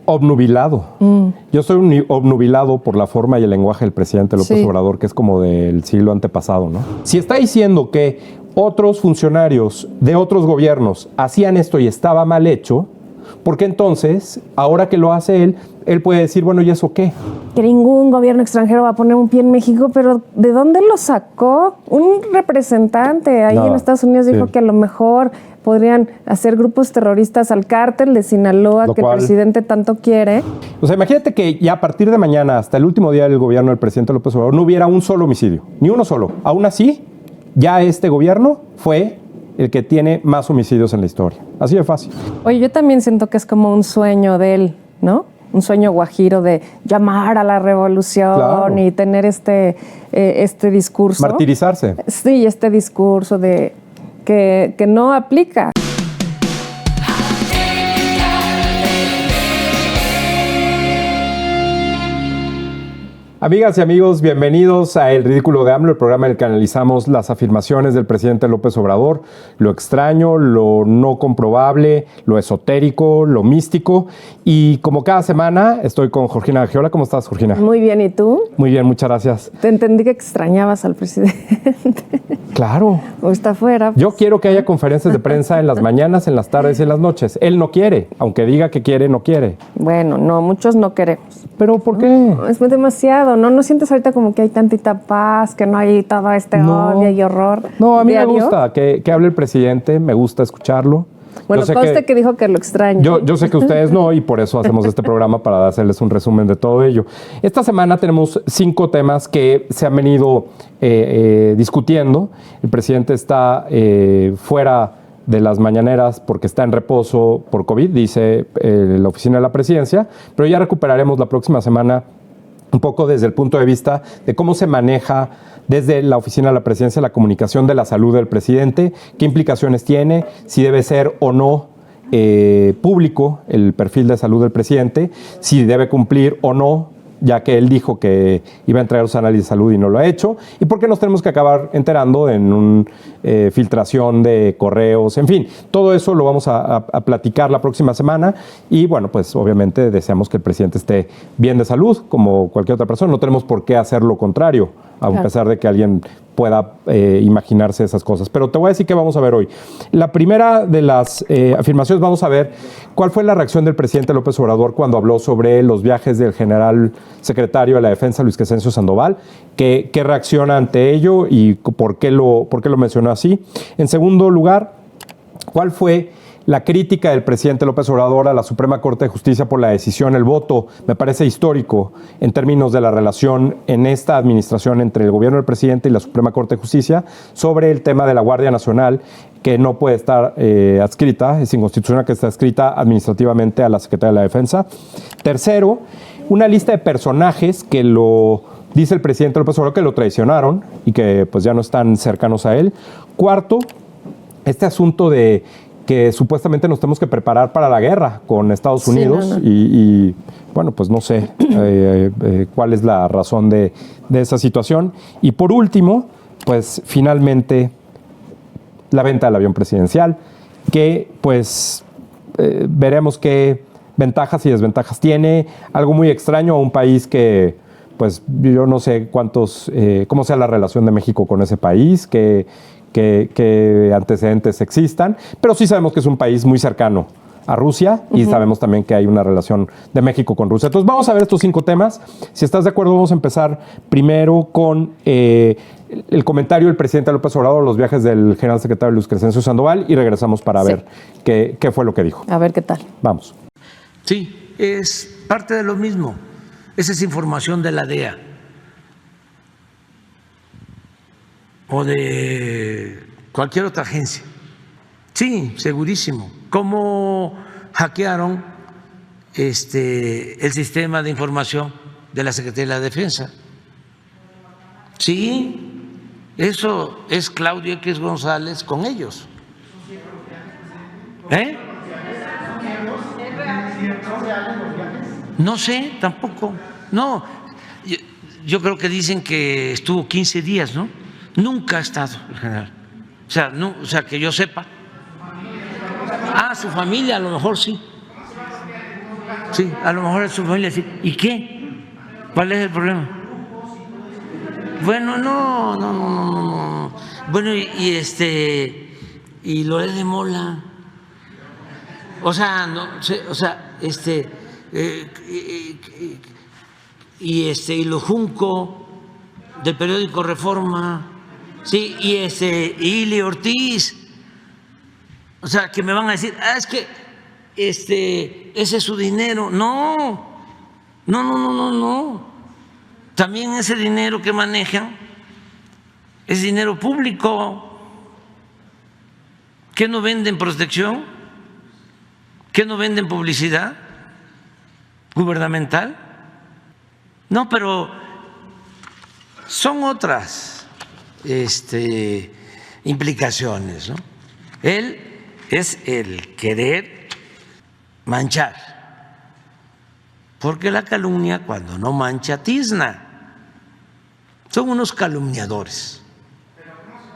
obnubilado. Yo estoy obnubilado por la forma y el lenguaje del presidente López Obrador, que es como del siglo antepasado, ¿no? Si está diciendo que otros funcionarios de otros gobiernos hacían esto y estaba mal hecho, ¿por qué entonces, ahora que lo hace él puede decir, bueno, ¿y eso qué? Que ningún gobierno extranjero va a poner un pie en México, pero ¿de dónde lo sacó? Un representante ahí en Estados Unidos dijo que a lo mejor podrían hacer grupos terroristas al cártel de Sinaloa, que el presidente tanto quiere. O sea, imagínate que ya a partir de mañana, hasta el último día del gobierno del presidente López Obrador, no hubiera un solo homicidio, ni uno solo. Aún así, ya este gobierno fue el que tiene más homicidios en la historia. Así de fácil. Oye, yo también siento que es como un sueño de él, ¿no? Un sueño guajiro de llamar a la revolución y tener este discurso. Martirizarse. Sí, este discurso de que no aplica. Amigas y amigos, bienvenidos a El Ridículo de AMLO, el programa en el que analizamos las afirmaciones del presidente López Obrador, lo extraño, lo no comprobable, lo esotérico, lo místico. Y como cada semana, estoy con Georgina Gagiola. ¿Cómo estás, Georgina? Muy bien, ¿y tú? Muy bien, muchas gracias. Te entendí que extrañabas al presidente. Claro. O está afuera. Yo quiero que haya conferencias de prensa en las mañanas, en las tardes y en las noches. Él no quiere, aunque diga que quiere, no quiere. Bueno, no, muchos no queremos. ¿Pero por qué? No, es demasiado, ¿no sientes ahorita como que hay tantita paz, que no hay todo este odio y horror? No, a mí me gusta que hable el presidente, me gusta escucharlo. Bueno, conste que dijo que lo extraña. Yo sé que ustedes no, y por eso hacemos este programa, para hacerles un resumen de todo ello. Esta semana tenemos 5 temas que se han venido discutiendo. El presidente está fuera de las mañaneras porque está en reposo por COVID, dice la oficina de la presidencia, pero ya recuperaremos la próxima semana un poco desde el punto de vista de cómo se maneja desde la oficina de la presidencia la comunicación de la salud del presidente, qué implicaciones tiene, si debe ser o no público el perfil de salud del presidente, si debe cumplir o no, ya que él dijo que iba a entregar los análisis de salud y no lo ha hecho, y por qué nos tenemos que acabar enterando en una filtración de correos, en fin, todo eso lo vamos a platicar la próxima semana, y bueno, pues obviamente deseamos que el presidente esté bien de salud, como cualquier otra persona, no tenemos por qué hacer lo contrario, a pesar de que alguien pueda imaginarse esas cosas. Pero te voy a decir qué vamos a ver hoy. La primera de las afirmaciones, vamos a ver cuál fue la reacción del presidente López Obrador cuando habló sobre los viajes del general secretario de la Defensa, Luis Crescencio Sandoval, qué reacciona ante ello y por qué lo mencionó así. En segundo lugar, ¿cuál fue la crítica del presidente López Obrador a la Suprema Corte de Justicia por la decisión, el voto? Me parece histórico en términos de la relación en esta administración entre el gobierno del presidente y la Suprema Corte de Justicia sobre el tema de la Guardia Nacional, que no puede estar adscrita, es inconstitucional que esté adscrita administrativamente a la Secretaría de la Defensa. Tercero, una lista de personajes que dice el presidente López Obrador que lo traicionaron y que pues ya no están cercanos a él. Cuarto, este asunto de que supuestamente nos tenemos que preparar para la guerra con Estados Unidos. Y bueno, pues no sé cuál es la razón de esa situación. Y por último, pues finalmente la venta del avión presidencial, que pues veremos qué ventajas y desventajas tiene. Algo muy extraño a un país que pues yo no sé cómo sea la relación de México con ese país, qué antecedentes existan, pero sí sabemos que es un país muy cercano a Rusia y sabemos también que hay una relación de México con Rusia. Entonces vamos a ver estos 5 temas. Si estás de acuerdo, vamos a empezar primero con el comentario del presidente López Obrador, los viajes del general secretario Luis Crescencio Sandoval, y regresamos para ver qué fue lo que dijo. A ver qué tal. Vamos. Sí, es parte de lo mismo. Esa es información de la DEA o de cualquier otra agencia. Sí, segurísimo. ¿Cómo hackearon el sistema de información de la Secretaría de la Defensa? Sí, eso es Claudio X González con ellos. No sé, tampoco. No, yo creo que dicen que estuvo 15 días, ¿no? Nunca ha estado el general. O sea, que yo sepa. Su familia a lo mejor sí. Sí, a lo mejor su familia dice, ¿y qué? ¿Cuál es el problema? Bueno, no. Bueno, y Loret de Mola, o sea, y lo Junco del periódico Reforma, sí, y Ili Ortiz, o sea, que me van a decir, es que ese es su dinero. No. También ese dinero que manejan es dinero público. ¿Qué no venden protección? ¿Qué no venden publicidad gubernamental? No, pero son otras implicaciones, ¿no? Él es el querer manchar, porque la calumnia cuando no mancha tizna. Son unos calumniadores,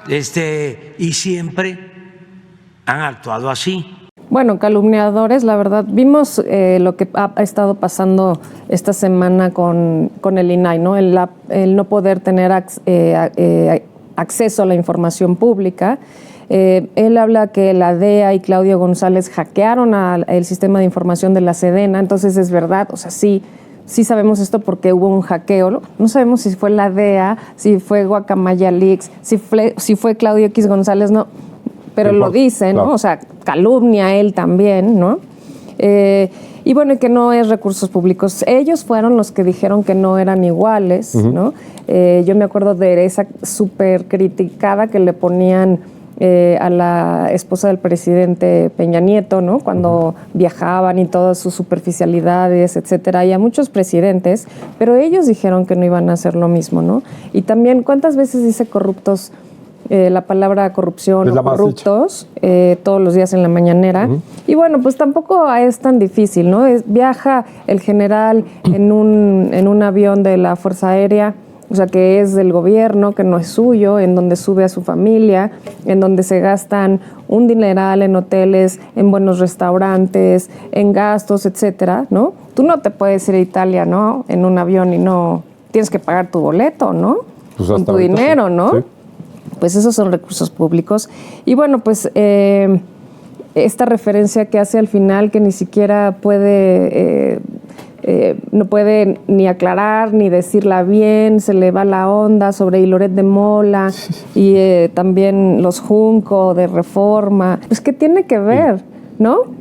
y siempre han actuado así. Bueno, calumniadores, la verdad, vimos lo que ha estado pasando esta semana con el INAI, ¿no? El no poder tener acceso a la información pública. Él habla que la DEA y Claudio González hackearon el sistema de información de la Sedena, entonces es verdad, o sea, sí sabemos esto porque hubo un hackeo. No sabemos si fue la DEA, si fue Guacamaya Leaks, si fue Claudio X González, no, pero lo dice, ¿no? Claro. O sea, calumnia a él también, ¿no? Y bueno, y que no es recursos públicos. Ellos fueron los que dijeron que no eran iguales, ¿no? Yo me acuerdo de esa súper criticada que le ponían a la esposa del presidente Peña Nieto, ¿no? Cuando viajaban y todas sus superficialidades, etcétera, y a muchos presidentes, pero ellos dijeron que no iban a hacer lo mismo, ¿no? Y también, ¿cuántas veces dice corruptos? La palabra corrupción o corruptos todos los días en la mañanera. Y bueno, pues tampoco es tan difícil, ¿no? Viaja el general en un avión de la Fuerza Aérea, o sea, que es del gobierno, que no es suyo, en donde sube a su familia, en donde se gastan un dineral en hoteles, en buenos restaurantes, en gastos, etcétera, ¿no? Tú no te puedes ir a Italia, ¿no? En un avión y no tienes que pagar tu boleto, ¿no? Pues con tu dinero, ¿no? Sí. Pues esos son recursos públicos. Y bueno, pues esta referencia que hace al final, que ni siquiera puede, no puede ni aclarar ni decirla bien, se le va la onda sobre Loret de Mola y también los Junco de Reforma. Pues, ¿qué tiene que ver, no?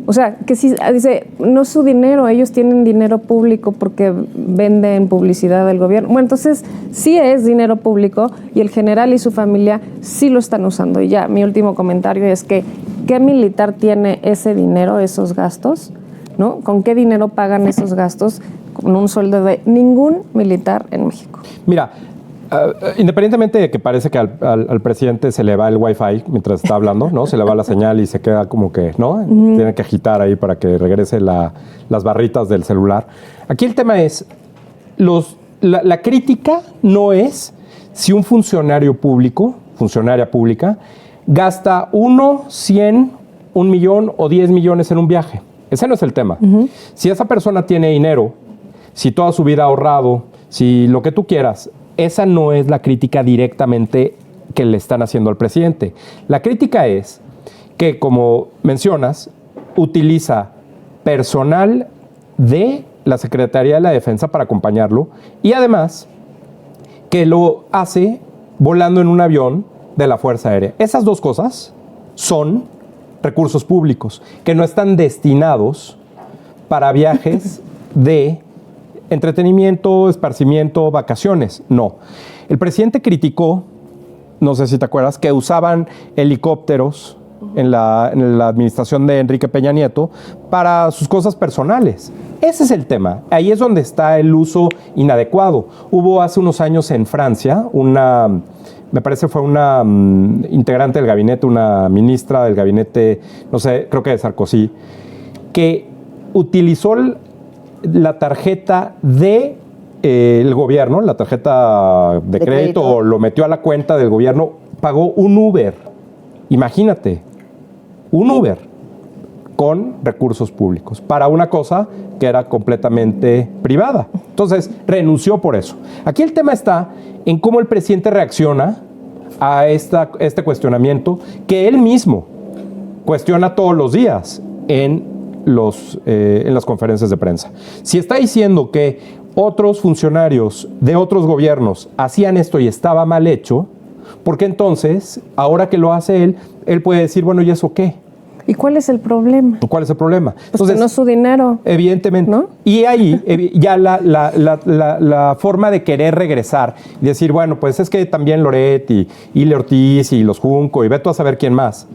O sea, que si dice, no es su dinero, ellos tienen dinero público porque venden publicidad del gobierno. Bueno, entonces sí es dinero público y el general y su familia sí lo están usando. Y ya, mi último comentario es que, ¿qué militar tiene ese dinero, esos gastos? ¿No? ¿Con qué dinero pagan esos gastos? Con un sueldo de ningún militar en México. Mira, independientemente de que parece que al presidente se le va el wifi mientras está hablando, ¿no? Se le va la señal y se queda como que, ¿no? Tiene que agitar ahí para que regrese las barritas del celular. Aquí el tema es, la crítica no es si un funcionaria pública, gasta 1, 100, 1 millón o 10 millones en un viaje. Ese no es el tema. Si esa persona tiene dinero, si toda su vida ha ahorrado, si lo que tú quieras, esa no es la crítica directamente que le están haciendo al presidente. La crítica es que, como mencionas, utiliza personal de la Secretaría de la Defensa para acompañarlo y además que lo hace volando en un avión de la Fuerza Aérea. Esas dos cosas son recursos públicos que no están destinados para viajes de entretenimiento, esparcimiento, vacaciones. No. El presidente criticó, no sé si te acuerdas, que usaban helicópteros en la administración de Enrique Peña Nieto para sus cosas personales. Ese es el tema. Ahí es donde está el uso inadecuado. Hubo hace unos años en Francia me parece fue una integrante del gabinete, una ministra del gabinete, no sé, creo que de Sarkozy, que utilizó la tarjeta del gobierno, la tarjeta de crédito, lo metió a la cuenta del gobierno, pagó un Uber. Imagínate, un Uber con recursos públicos para una cosa que era completamente privada. Entonces, renunció por eso. Aquí el tema está en cómo el presidente reacciona a este cuestionamiento que él mismo cuestiona todos los días en las conferencias de prensa. Si está diciendo que otros funcionarios de otros gobiernos hacían esto y estaba mal hecho, ¿por qué entonces, ahora que lo hace él puede decir, bueno, ¿y eso qué? ¿Y cuál es el problema? ¿Cuál es el problema? Pues entonces, que no es su dinero. Evidentemente. ¿No? Y ahí ya la forma de querer regresar y decir, bueno, pues es que también Loret y Ile Ortiz y los Junco y ve tú a saber quién más,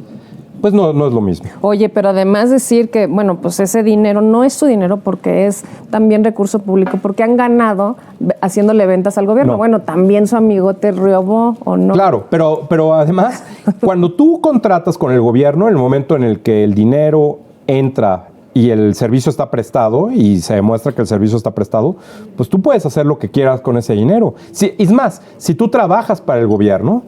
pues no es lo mismo. Oye, pero además decir que, bueno, pues ese dinero no es su dinero porque es también recurso público, porque han ganado haciéndole ventas al gobierno. No. Bueno, también su amigo te robó, ¿o no? Claro, pero además, cuando tú contratas con el gobierno, en el momento en el que el dinero entra y el servicio está prestado y se demuestra que el servicio está prestado, pues tú puedes hacer lo que quieras con ese dinero. Es más, si tú trabajas para el gobierno,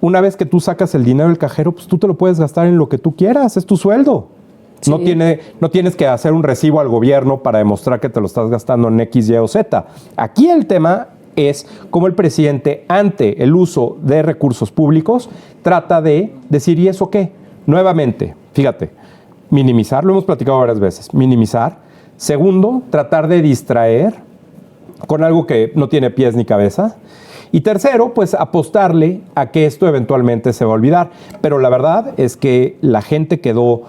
una vez que tú sacas el dinero del cajero, pues tú te lo puedes gastar en lo que tú quieras, es tu sueldo. Sí. No tienes que hacer un recibo al gobierno para demostrar que te lo estás gastando en X, Y o Z. Aquí el tema es cómo el presidente, ante el uso de recursos públicos, trata de decir, ¿y eso qué? Nuevamente, fíjate, minimizar, lo hemos platicado varias veces, minimizar. Segundo, tratar de distraer con algo que no tiene pies ni cabeza. Y tercero, pues apostarle a que esto eventualmente se va a olvidar. Pero la verdad es que la gente quedó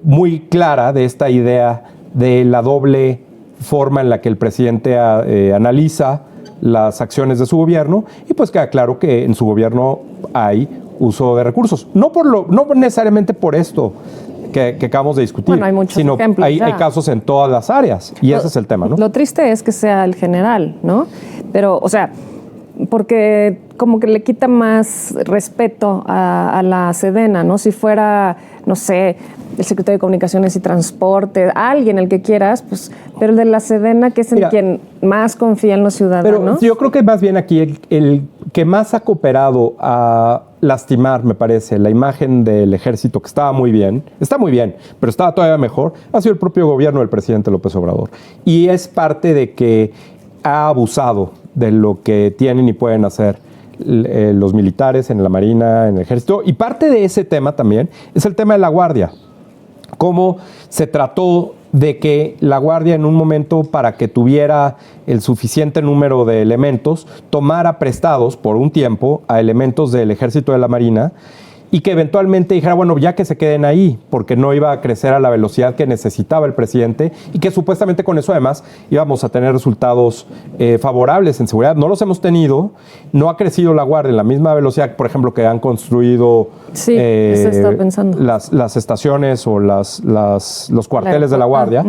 muy clara de esta idea de la doble forma en la que el presidente analiza las acciones de su gobierno, y pues queda claro que en su gobierno hay uso de recursos. No necesariamente por esto que acabamos de discutir, bueno, hay muchos sino ejemplos, hay casos en todas las áreas, y ese es el tema, ¿no? Lo triste es que sea el general, ¿no? Pero, o sea, porque como que le quita más respeto a la Sedena, ¿no? Si fuera, no sé, el secretario de Comunicaciones y Transporte, alguien, el que quieras, pues, pero el de la Sedena, que es en quien más confían los ciudadanos. Pero yo creo que más bien aquí el que más ha cooperado a lastimar, me parece, la imagen del ejército, que está muy bien, pero estaba todavía mejor, ha sido el propio gobierno del presidente López Obrador. Y es parte de que ha abusado de lo que tienen y pueden hacer los militares en la Marina, en el Ejército. Y parte de ese tema también es el tema de la Guardia. Cómo se trató de que la Guardia, en un momento, para que tuviera el suficiente número de elementos, tomara prestados por un tiempo a elementos del Ejército de la Marina, y que eventualmente dijera, bueno, ya que se queden ahí, porque no iba a crecer a la velocidad que necesitaba el presidente, y que supuestamente con eso además íbamos a tener resultados favorables en seguridad. No los hemos tenido, no ha crecido la Guardia en la misma velocidad, por ejemplo, que han construido las estaciones o los cuarteles de la Guardia.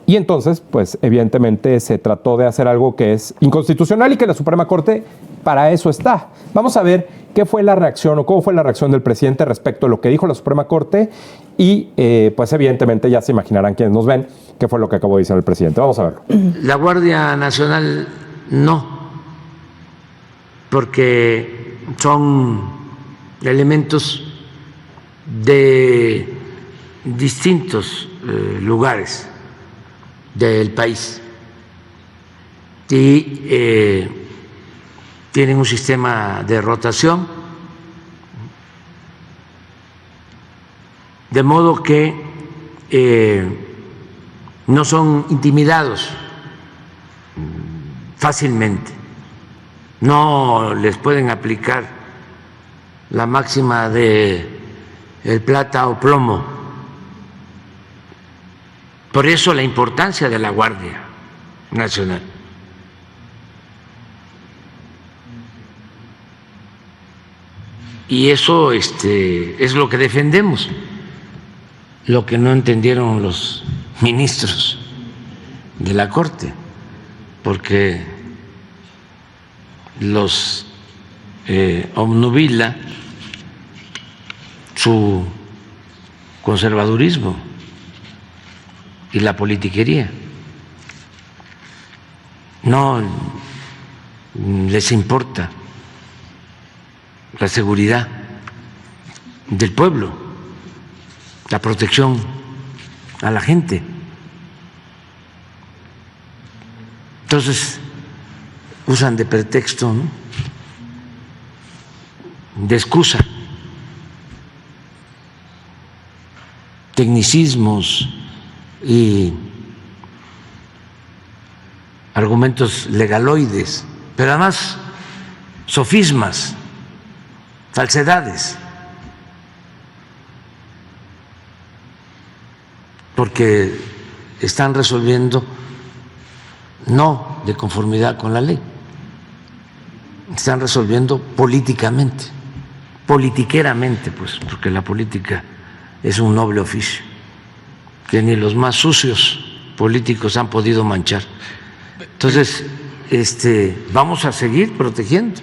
Y entonces, pues evidentemente se trató de hacer algo que es inconstitucional y que la Suprema Corte para eso está. Vamos a ver qué fue la reacción o cómo fue la reacción del presidente respecto a lo que dijo la Suprema Corte y pues evidentemente ya se imaginarán quienes nos ven qué fue lo que acabó de decir el presidente. Vamos a verlo. La Guardia Nacional no, porque son elementos de distintos lugares del país y tienen un sistema de rotación, de modo que no son intimidados fácilmente, no les pueden aplicar la máxima de el plata o plomo. Por eso la importancia de la Guardia Nacional. Y eso es lo que defendemos, lo que no entendieron los ministros de la Corte, porque los obnubila su conservadurismo y la politiquería. No les importa la seguridad del pueblo. la protección a la gente. Entonces, usan de pretexto, ¿no?, de excusa, tecnicismos y argumentos legaloides, pero además sofismas, falsedades, porque están resolviendo no de conformidad con la ley, están resolviendo políticamente, politiqueramente, pues, porque la política es un noble oficio que ni los más sucios políticos han podido manchar. Entonces, vamos a seguir protegiendo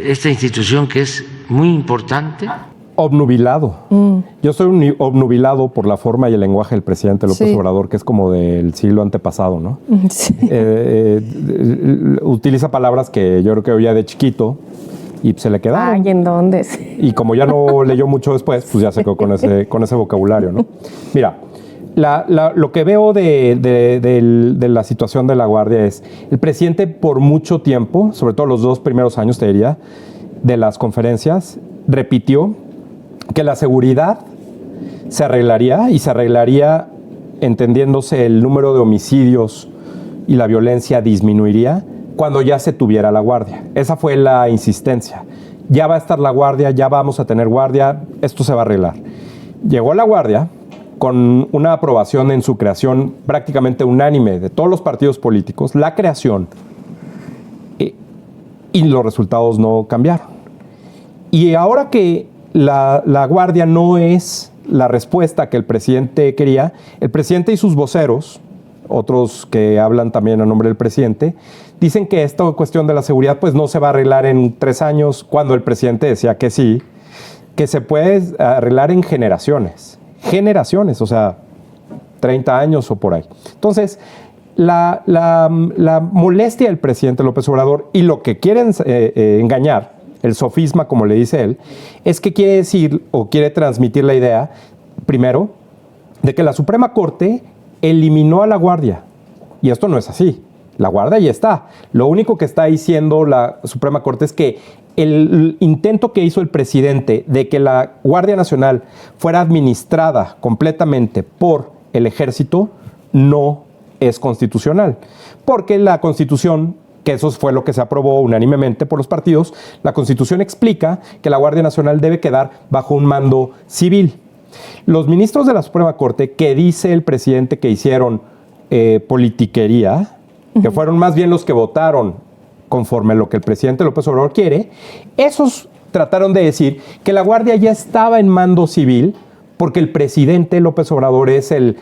esta institución que es muy importante. Obnubilado. Yo soy obnubilado por la forma y el lenguaje del presidente López Obrador, que es como del siglo antepasado, ¿no? Sí. Utiliza palabras que yo creo que oía de chiquito y se le quedaron. Ay, ¿en dónde? Y como ya no leyó mucho después, pues ya se quedó con ese vocabulario, ¿no? Mira, lo que veo de la situación de la Guardia es, el presidente por mucho tiempo, sobre todo los 2 primeros años, te diría, de las conferencias, repitió que la seguridad se arreglaría entendiéndose el número de homicidios y la violencia disminuiría cuando ya se tuviera la Guardia. Esa fue la insistencia. Ya va a estar la Guardia, ya vamos a tener Guardia, esto se va a arreglar. Llegó la Guardia con una aprobación en su creación prácticamente unánime de todos los partidos políticos, la creación, y los resultados no cambiaron. Y ahora que la Guardia no es la respuesta que el presidente quería, el presidente y sus voceros, otros que hablan también a nombre del presidente, dicen que esta cuestión de la seguridad pues no se va a arreglar en 3 años, cuando el presidente decía que sí, que se puede arreglar en generaciones, o sea, 30 años o por ahí. Entonces, la molestia del presidente López Obrador y lo que quieren engañar, el sofisma, como le dice él, es que quiere decir o quiere transmitir la idea, primero, de que la Suprema Corte eliminó a la Guardia. Y esto no es así. La Guardia ya está. Lo único que está diciendo la Suprema Corte es que el intento que hizo el presidente de que la Guardia Nacional fuera administrada completamente por el Ejército no es constitucional. Porque la Constitución, que eso fue lo que se aprobó unánimemente por los partidos, la Constitución explica que la Guardia Nacional debe quedar bajo un mando civil. Los ministros de la Suprema Corte, que dice el presidente que hicieron politiquería, que fueron más bien los que votaron conforme a lo que el presidente López Obrador quiere, esos trataron de decir que la Guardia ya estaba en mando civil porque el presidente López Obrador es el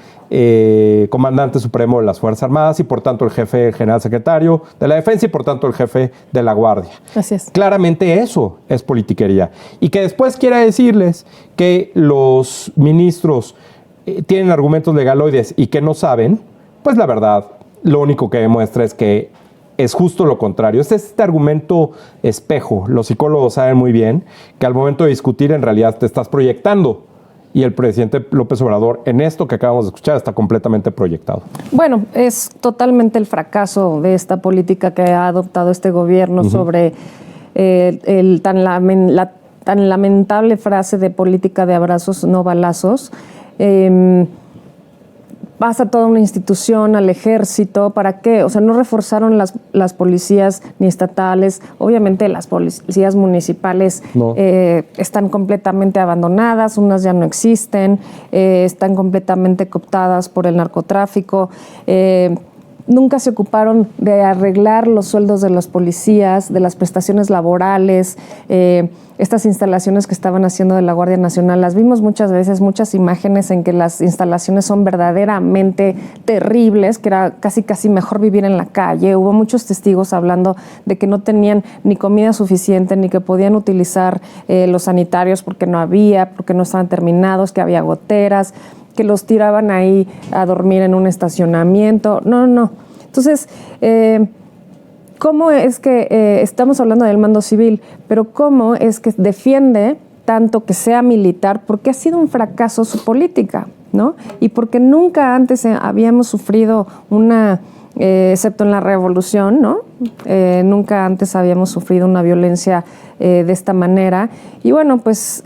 comandante supremo de las Fuerzas Armadas y por tanto el jefe, el general secretario de la Defensa y por tanto el jefe de la Guardia. Así es. Claramente eso es politiquería. Y que después quiera decirles que los ministros tienen argumentos legaloides y que no saben, pues la verdad, lo único que demuestra es que es justo lo contrario. Este argumento espejo. Los psicólogos saben muy bien que al momento de discutir en realidad te estás proyectando. Y el presidente López Obrador, en esto que acabamos de escuchar, está completamente proyectado. Bueno, es totalmente el fracaso de esta política que ha adoptado este gobierno sobre la tan lamentable frase de política de abrazos, no balazos. Pasa toda una institución al ejército, ¿para qué? O sea, no reforzaron las policías ni estatales, obviamente las policías municipales no. Están completamente abandonadas, unas ya no existen, están completamente cooptadas por el narcotráfico, nunca se ocuparon de arreglar los sueldos de los policías, de las prestaciones laborales, estas instalaciones que estaban haciendo de la Guardia Nacional. Las vimos muchas veces, muchas imágenes en que las instalaciones son verdaderamente terribles, que era casi mejor vivir en la calle. Hubo muchos testigos hablando de que no tenían ni comida suficiente, ni que podían utilizar los sanitarios porque no había, porque no estaban terminados, que había goteras, que los tiraban ahí a dormir en un estacionamiento. No. Entonces, ¿cómo es que estamos hablando del mando civil, pero cómo es que defiende tanto que sea militar porque ha sido un fracaso su política, ¿no? Y porque nunca antes habíamos sufrido excepto en la revolución, ¿no? Nunca antes habíamos sufrido una violencia de esta manera. Y bueno, pues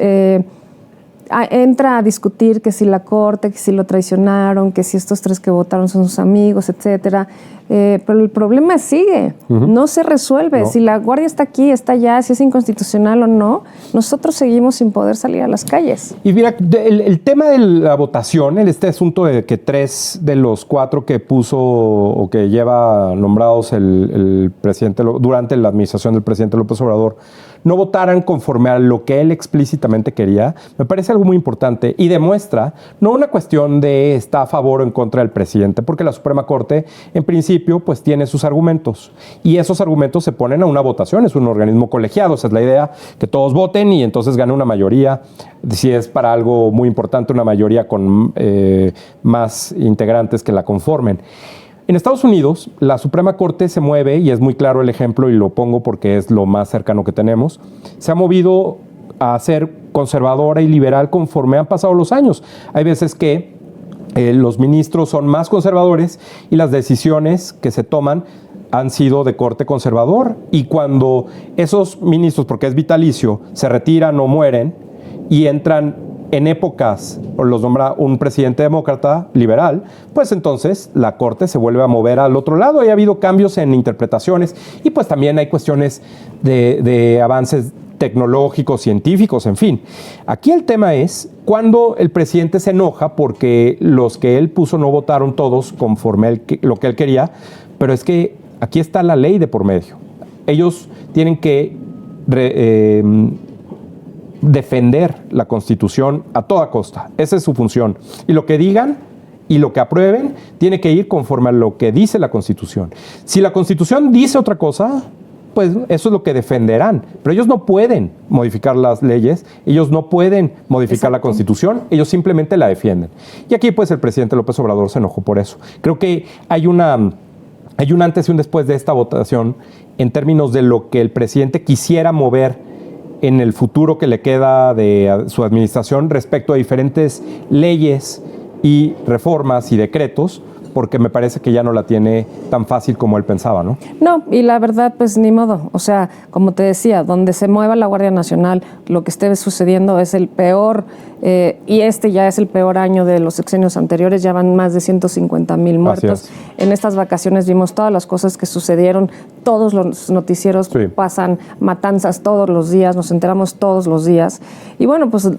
entra a discutir que si la Corte, que si lo traicionaron, que si estos 3 que votaron son sus amigos, etcétera. Pero el problema sigue, no se resuelve. No. Si la Guardia está aquí, está allá, si es inconstitucional o no, nosotros seguimos sin poder salir a las calles. Y mira, el tema de la votación, este asunto de que 3 de los 4 que puso o que lleva nombrados el presidente durante la administración del presidente López Obrador no votaran conforme a lo que él explícitamente quería, me parece algo muy importante y demuestra no una cuestión de está a favor o en contra del presidente, porque la Suprema Corte, en principio, pues tiene sus argumentos y esos argumentos se ponen a una votación, es un organismo colegiado, esa es la idea, que todos voten y entonces gane una mayoría, si es para algo muy importante, una mayoría con más integrantes que la conformen. En Estados Unidos, la Suprema Corte se mueve, y es muy claro el ejemplo, y lo pongo porque es lo más cercano que tenemos, se ha movido a ser conservadora y liberal conforme han pasado los años. Hay veces que los ministros son más conservadores y las decisiones que se toman han sido de corte conservador. Y cuando esos ministros, porque es vitalicio, se retiran o mueren y entran en épocas, o los nombra un presidente demócrata liberal, pues entonces la Corte se vuelve a mover al otro lado y ha habido cambios en interpretaciones y pues también hay cuestiones de avances tecnológicos, científicos, en fin. Aquí el tema es cuando el presidente se enoja porque los que él puso no votaron todos conforme lo que él quería, pero es que aquí está la ley de por medio. Ellos tienen que defender la Constitución a toda costa. Esa es su función. Y lo que digan y lo que aprueben tiene que ir conforme a lo que dice la Constitución. Si la Constitución dice otra cosa, pues eso es lo que defenderán. Pero ellos no pueden modificar las leyes, ellos no pueden modificar la Constitución, ellos simplemente la defienden. Y aquí pues el presidente López Obrador se enojó por eso. Creo que hay un antes y un después de esta votación en términos de lo que el presidente quisiera mover en el futuro que le queda de su administración respecto a diferentes leyes y reformas y decretos, porque me parece que ya no la tiene tan fácil como él pensaba, ¿no? No, y la verdad, pues ni modo. O sea, como te decía, donde se mueva la Guardia Nacional, lo que esté sucediendo es el peor, y ya es el peor año de los sexenios anteriores, ya van más de 150,000 muertos. En estas vacaciones vimos todas las cosas que sucedieron, todos los noticieros pasan matanzas todos los días, nos enteramos todos los días. Y bueno, pues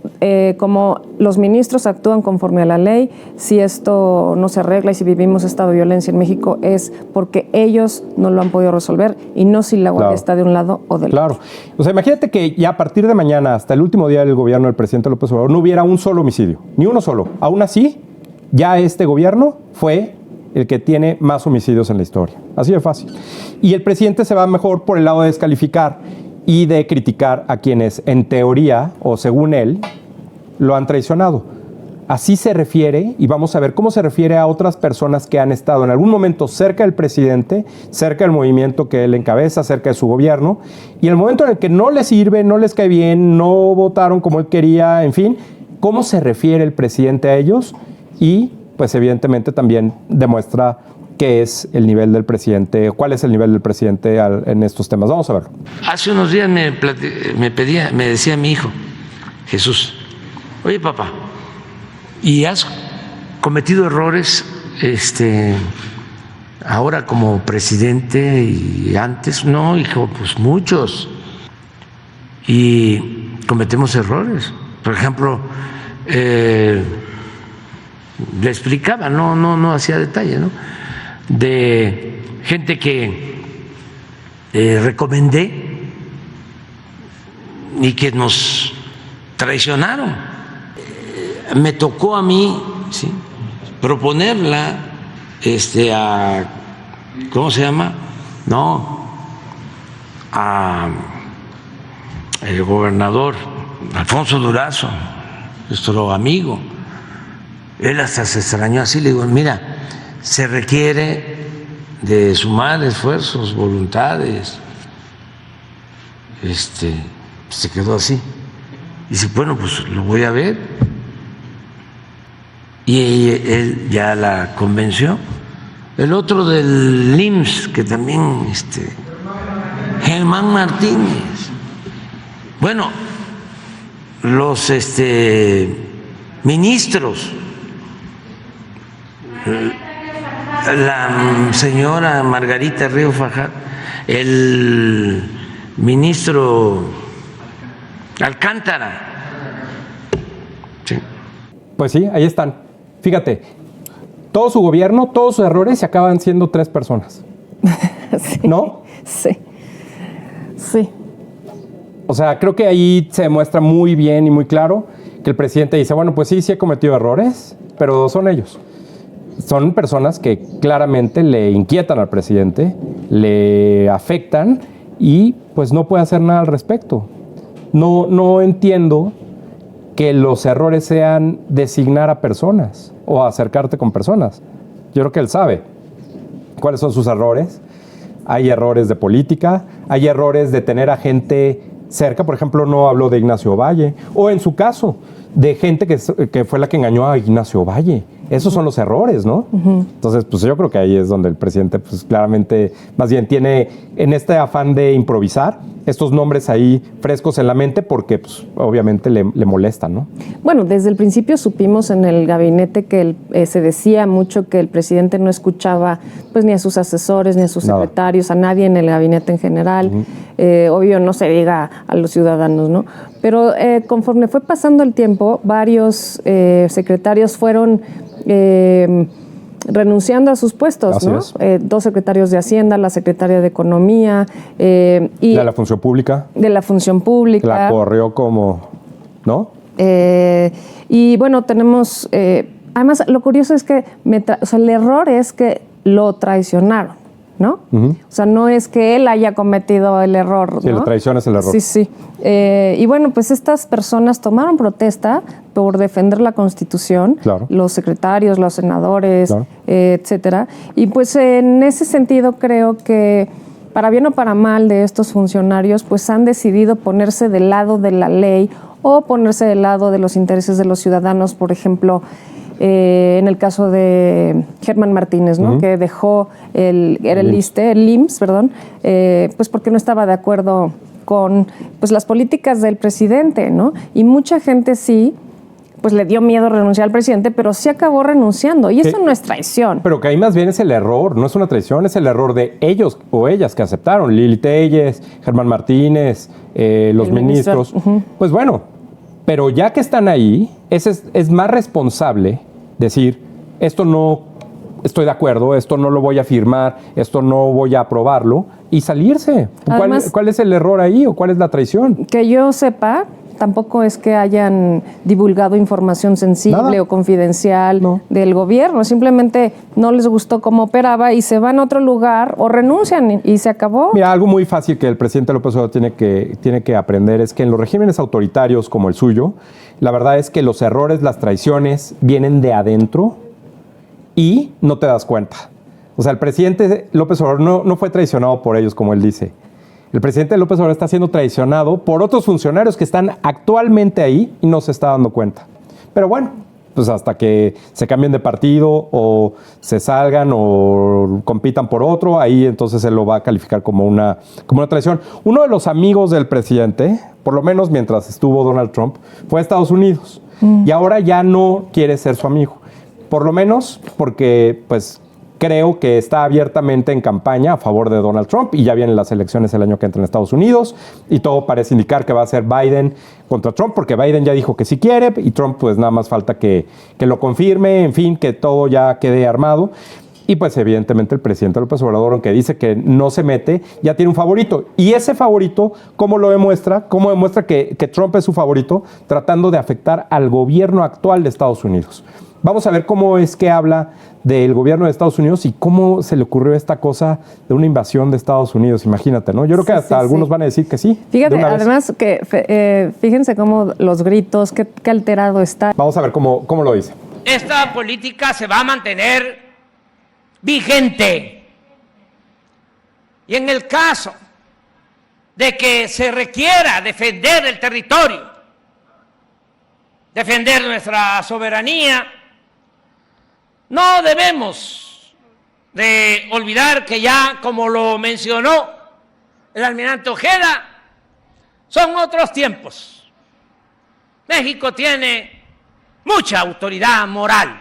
como los ministros actúan conforme a la ley, si esto no se arregla y si vivimos esta violencia en México es porque ellos no lo han podido resolver y no si la Guardia está de un lado o del otro. O sea, imagínate que ya a partir de mañana hasta el último día del gobierno del presidente López Obrador no hubiera un solo homicidio, ni uno solo. Aún así, ya este gobierno fue el que tiene más homicidios en la historia. Así de fácil. Y el presidente se va mejor por el lado de descalificar y de criticar a quienes, en teoría, o según él, lo han traicionado. Así se refiere, y vamos a ver cómo se refiere a otras personas que han estado en algún momento cerca del presidente, cerca del movimiento que él encabeza, cerca de su gobierno, y en el momento en el que no les sirve, no les cae bien, no votaron como él quería, en fin, cómo se refiere el presidente a ellos y pues evidentemente también demuestra qué es el nivel del presidente, cuál es el nivel del presidente en estos temas. Vamos a verlo. Hace unos días me decía mi hijo, Jesús, oye papá, ¿y has cometido errores ahora como presidente y antes? No, hijo, pues muchos. Y cometemos errores. Por ejemplo, le explicaba, no hacía detalle, ¿no? De gente que recomendé y que nos traicionaron. Me tocó a mí, ¿sí?, proponerla a ¿cómo se llama? A el gobernador Alfonso Durazo, nuestro amigo. Él hasta se extrañó así, le digo, mira, se requiere de sumar esfuerzos, voluntades. Se quedó así. Dice, bueno, pues lo voy a ver. Y él ya la convenció. El otro del IMSS, que también, Germán Martínez. Bueno, los ministros, la señora Margarita Río Fajardo, el ministro Alcántara. Sí. Pues sí, ahí están. Fíjate, todo su gobierno, todos sus errores se acaban siendo 3 personas. Sí, ¿No? Sí. Sí. O sea, creo que ahí se demuestra muy bien y muy claro que el presidente dice, bueno, pues sí he cometido errores, pero son ellos. Son personas que claramente le inquietan al presidente, le afectan y pues no puede hacer nada al respecto. No entiendo que los errores sean designar a personas o acercarte con personas. Yo creo que él sabe cuáles son sus errores. Hay errores de política, hay errores de tener a gente cerca. Por ejemplo, no habló de Ignacio Valle, o en su caso, de gente que fue la que engañó a Ignacio Valle. Esos son los errores, ¿no? Entonces, pues yo creo que ahí es donde el presidente, pues claramente, más bien tiene, en este afán de improvisar, estos nombres ahí frescos en la mente porque, pues, obviamente le molestan, ¿no? Bueno, desde el principio supimos en el gabinete que se decía mucho que el presidente no escuchaba, pues, ni a sus asesores, ni a sus secretarios, a nadie en el gabinete en general. Obvio, no se diga a los ciudadanos, ¿no? Pero conforme fue pasando el tiempo, varios secretarios fueron renunciando a sus puestos, Así ¿no? es. 2 secretarios de Hacienda, la secretaria de Economía. Y de la función pública. De la función pública. La corrió como, ¿no? Y bueno, tenemos... además, lo curioso es que el error es que lo traicionaron, ¿no? O sea, no es que él haya cometido el error, Sí, ¿no? la traición es el error. Sí. Y bueno, pues estas personas tomaron protesta por defender la Constitución, Claro. los secretarios, los senadores, Claro. etcétera. Y pues en ese sentido creo que, para bien o para mal de estos funcionarios, pues han decidido ponerse del lado de la ley o ponerse del lado de los intereses de los ciudadanos. Por ejemplo, en el caso de Germán Martínez, ¿no? Que dejó el IMSS, pues porque no estaba de acuerdo con, pues, las políticas del presidente, ¿no? Y mucha gente sí, pues le dio miedo renunciar al presidente, pero sí acabó renunciando. Y eso no es traición. Pero que ahí más bien es el error, no es una traición, es el error de ellos o ellas que aceptaron. Lili Telles, Germán Martínez, los ministros. Pues bueno, pero ya que están ahí, es más responsable decir, esto no estoy de acuerdo, esto no lo voy a firmar, esto no voy a aprobarlo, y salirse. Además, ¿Cuál es el error ahí o cuál es la traición? Que yo sepa, tampoco es que hayan divulgado información sensible o confidencial del gobierno. Simplemente no les gustó cómo operaba y se van a otro lugar o renuncian y se acabó. Mira, algo muy fácil que el presidente López Obrador tiene que aprender es que en los regímenes autoritarios como el suyo, la verdad es que los errores, las traiciones vienen de adentro y no te das cuenta. O sea, el presidente López Obrador no fue traicionado por ellos, como él dice. El presidente López Obrador está siendo traicionado por otros funcionarios que están actualmente ahí y no se está dando cuenta. Pero bueno, pues hasta que se cambien de partido o se salgan o compitan por otro, ahí entonces él lo va a calificar como una traición. Uno de los amigos del presidente, por lo menos mientras estuvo Donald Trump, fue a Estados Unidos y ahora ya no quiere ser su amigo. Por lo menos porque, pues, creo que está abiertamente en campaña a favor de Donald Trump y ya vienen las elecciones el año que entra en Estados Unidos y todo parece indicar que va a ser Biden contra Trump porque Biden ya dijo que sí quiere y Trump pues nada más falta que lo confirme, en fin, que todo ya quede armado. Y pues evidentemente el presidente López Obrador, aunque dice que no se mete, ya tiene un favorito. Y ese favorito, ¿cómo lo demuestra? ¿Cómo demuestra que Trump es su favorito? Tratando de afectar al gobierno actual de Estados Unidos. Vamos a ver cómo es que habla del gobierno de Estados Unidos y cómo se le ocurrió esta cosa de una invasión de Estados Unidos. Imagínate, ¿no? Yo creo que hasta algunos van a decir que sí. Fíjate, además, que fíjense cómo los gritos, qué alterado está. Vamos a ver cómo lo dice. Esta política se va a mantener vigente. Y en el caso de que se requiera defender el territorio defender nuestra soberanía. No debemos de olvidar que ya, como lo mencionó el almirante Ojeda, son otros tiempos. México tiene mucha autoridad moral,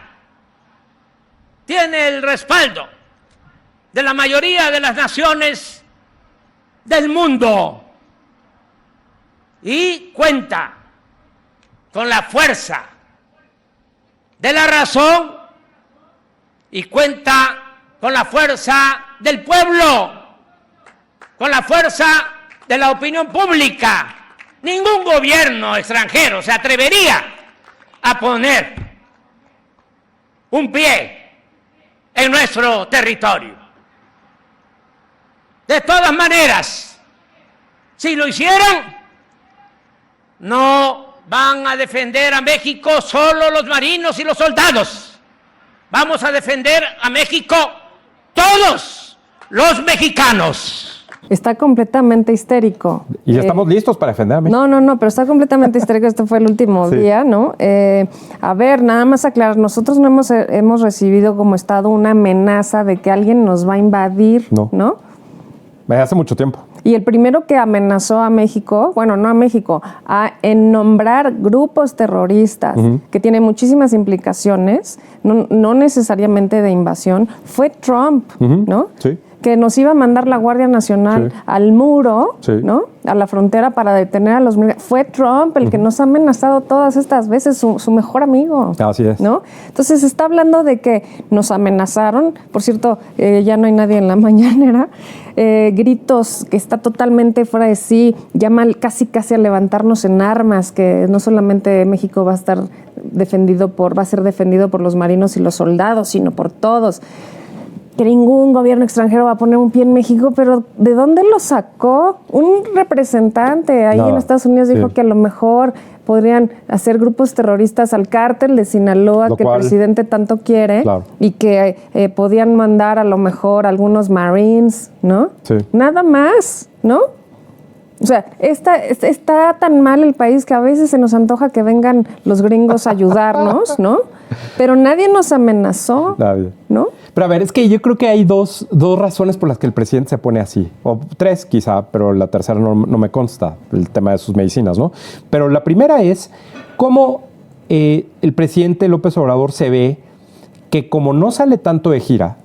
tiene el respaldo de la mayoría de las naciones del mundo y cuenta con la fuerza de la razón y cuenta con la fuerza del pueblo, con la fuerza de la opinión pública. Ningún gobierno extranjero se atrevería a poner un pie en nuestro territorio. De todas maneras, si lo hicieran, no van a defender a México solo los marinos y los soldados. Vamos a defender a México todos los mexicanos. Está completamente histérico. Y estamos listos para defender a México. No, pero está completamente histérico. Este fue el último día, ¿no? A ver, nada más aclarar, nosotros no hemos recibido como Estado una amenaza de que alguien nos va a invadir, ¿no? Hace mucho tiempo. Y el primero que amenazó a México, bueno, no a México, en nombrar grupos terroristas, que tiene muchísimas implicaciones, no necesariamente de invasión, fue Trump, ¿no? Sí. Que nos iba a mandar la Guardia Nacional al muro, ¿no? A la frontera para detener a los migrantes. Fue Trump el que nos ha amenazado todas estas veces, su mejor amigo. Así es. ¿No? Entonces se está hablando de que nos amenazaron. Por cierto, ya no hay nadie en la mañanera. Gritos que está totalmente fuera de sí. Llama casi a levantarnos en armas, que no solamente México va a ser defendido por los marinos y los soldados, sino por todos. Que ningún gobierno extranjero va a poner un pie en México, pero ¿de dónde lo sacó? Un representante ahí en Estados Unidos dijo que a lo mejor podrían hacer grupos terroristas al cártel de Sinaloa, que el presidente tanto quiere, y que podían mandar a lo mejor algunos Marines, ¿no? Sí. Nada más, ¿no? O sea, está tan mal el país que a veces se nos antoja que vengan los gringos a ayudarnos, ¿no? Pero nadie nos amenazó, ¿no? Pero a ver, es que yo creo que hay dos razones por las que el presidente se pone así. O tres quizá, pero la tercera no me consta, el tema de sus medicinas, ¿no? Pero la primera es cómo el presidente López Obrador se ve que como no sale tanto de gira,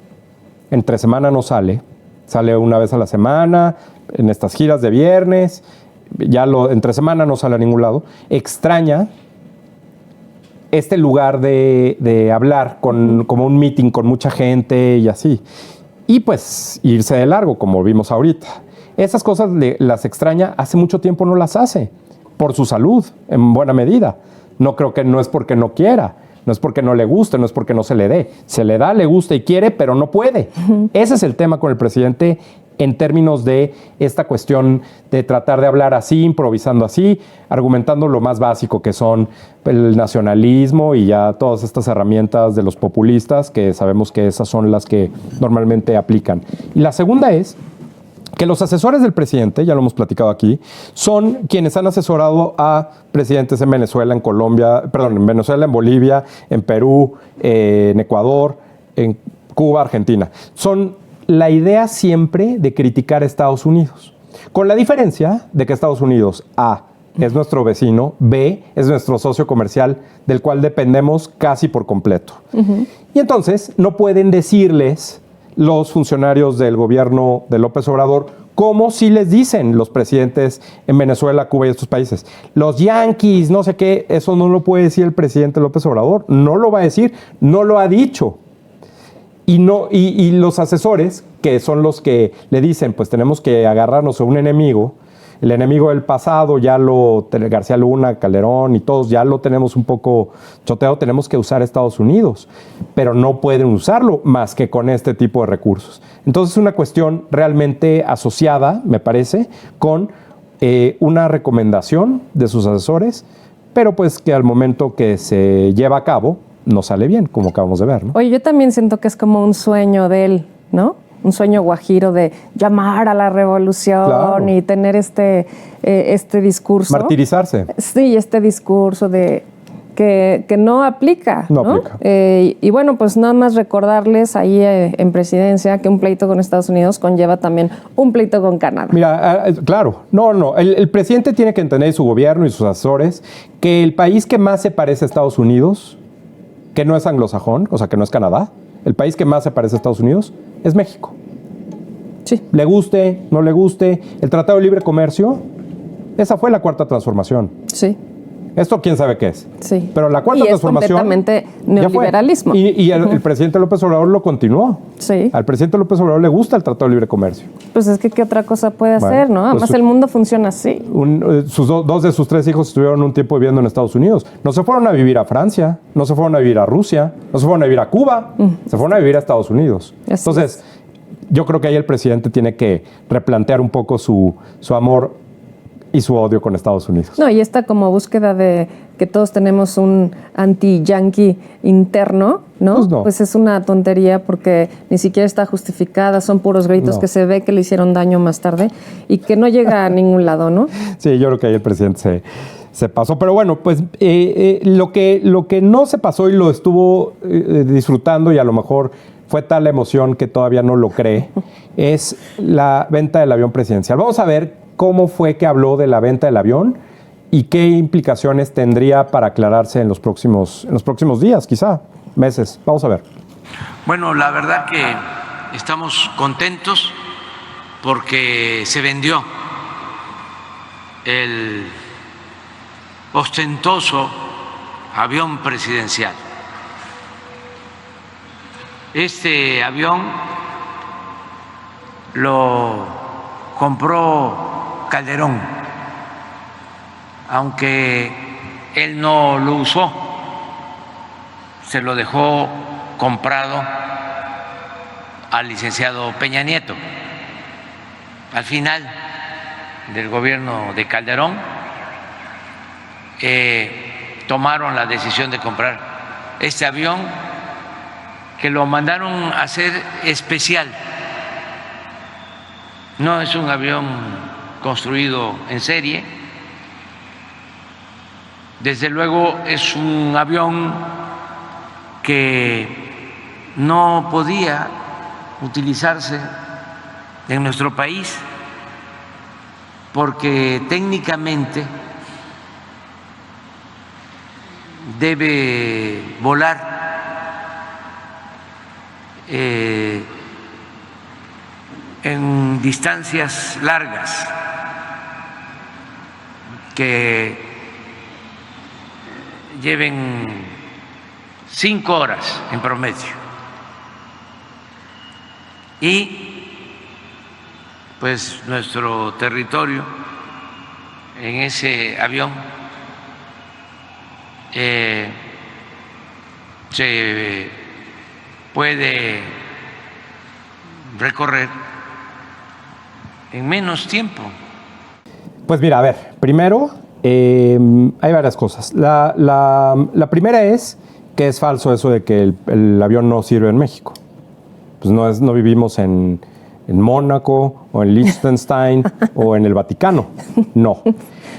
entre semana no sale una vez a la semana, en estas giras de viernes, entre semana no sale a ningún lado, extraña este lugar de hablar como un meeting con mucha gente y así. Y pues irse de largo, como vimos ahorita. Esas cosas las extraña, hace mucho tiempo no las hace, por su salud, en buena medida. No creo que no es porque no quiera, no es porque no le guste, no es porque no se le dé. Se le da, le gusta y quiere, pero no puede. Ese es el tema con el presidente en términos de esta cuestión de tratar de hablar así, improvisando así, argumentando lo más básico que son el nacionalismo y ya todas estas herramientas de los populistas, que sabemos que esas son las que normalmente aplican. Y la segunda es que los asesores del presidente, ya lo hemos platicado aquí, son quienes han asesorado a presidentes en Venezuela, en Colombia, perdón, en Venezuela, en Bolivia, en Perú, en Ecuador, en Cuba, Argentina. Son la idea siempre de criticar a Estados Unidos, con la diferencia de que Estados Unidos, A, es nuestro vecino, B, es nuestro socio comercial, del cual dependemos casi por completo. Y entonces no pueden decirles los funcionarios del gobierno de López Obrador, como si les dicen los presidentes en Venezuela, Cuba y estos países. Los yanquis, no sé qué, eso no lo puede decir el presidente López Obrador, no lo va a decir, no lo ha dicho. Y los asesores, que son los que le dicen, pues tenemos que agarrarnos a un enemigo, el enemigo del pasado, García Luna, Calderón y todos, ya lo tenemos un poco choteado, tenemos que usar Estados Unidos, pero no pueden usarlo más que con este tipo de recursos. Entonces es una cuestión realmente asociada, me parece, con una recomendación de sus asesores, pero pues que al momento que se lleva a cabo, no sale bien, como acabamos de ver, ¿no? Oye, yo también siento que es como un sueño de él, ¿no? Un sueño guajiro de llamar a la revolución y tener este discurso. Martirizarse. Sí, este discurso de que no aplica. No aplica. Y bueno, pues nada más recordarles ahí en presidencia que un pleito con Estados Unidos conlleva también un pleito con Canadá. Mira, claro, el presidente tiene que entender, su gobierno y sus asesores, que el país que más se parece a Estados Unidos, que no es anglosajón, o sea, que no es Canadá, el país que más se parece a Estados Unidos es México. Sí. Le guste, no le guste, el Tratado de Libre Comercio, esa fue la cuarta transformación. Sí. Esto quién sabe qué es. Sí. Pero la cuarta transformación... Es completamente ya fue. neoliberalismo. Y el presidente López Obrador lo continuó. Sí. Al presidente López Obrador le gusta el Tratado de Libre Comercio. Pues es que ¿qué otra cosa puede Bueno, hacer, no? pues Además el mundo funciona así. Dos de sus 3 hijos estuvieron un tiempo viviendo en Estados Unidos. No se fueron a vivir a Francia, no se fueron a vivir a Rusia, no se fueron a vivir a Cuba, se fueron a vivir a Estados Unidos. Así Entonces, yo creo que ahí el presidente tiene que replantear un poco su amor y su odio con Estados Unidos. No, y esta como búsqueda de que todos tenemos un anti-yanqui interno, ¿no? Pues no. Pues es una tontería porque ni siquiera está justificada, son puros gritos No. que se ve que le hicieron daño más tarde y que no llega a ningún lado, ¿no? Sí, yo creo que ahí el presidente se pasó. Pero bueno, pues lo que no se pasó y lo estuvo disfrutando, y a lo mejor fue tal la emoción que todavía no lo cree, es la venta del avión presidencial. Vamos a ver cómo fue que habló de la venta del avión y qué implicaciones tendría para aclararse en los próximos días, quizá meses. Vamos a ver. Bueno, la verdad que estamos contentos porque se vendió el ostentoso avión presidencial. Este avión lo compró Calderón, aunque él no lo usó, se lo dejó comprado al licenciado Peña Nieto. Al final del gobierno de Calderón tomaron la decisión de comprar este avión, que lo mandaron a hacer especial. No es un avión construido en serie. Desde luego es un avión que no podía utilizarse en nuestro país porque técnicamente debe volar en distancias largas que lleven 5 horas en promedio. Y pues nuestro territorio en ese avión se puede recorrer en menos tiempo. Pues mira, a ver, primero hay varias cosas. La primera es que es falso eso de que el avión no sirve en México. Pues no vivimos en Mónaco o en Liechtenstein o en el Vaticano. No.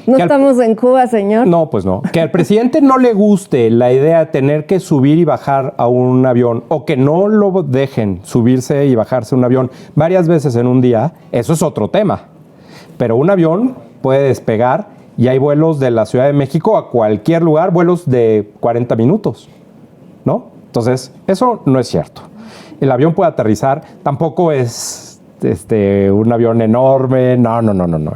No estamos en Cuba, señor. No, pues no. Que al presidente no le guste la idea de tener que subir y bajar a un avión, o que no lo dejen subirse y bajarse un avión varias veces en un día, eso es otro tema. Pero un avión puede despegar y hay vuelos de la Ciudad de México a cualquier lugar, vuelos de 40 minutos, ¿no? Entonces, eso no es cierto. El avión puede aterrizar, tampoco es un avión enorme, no.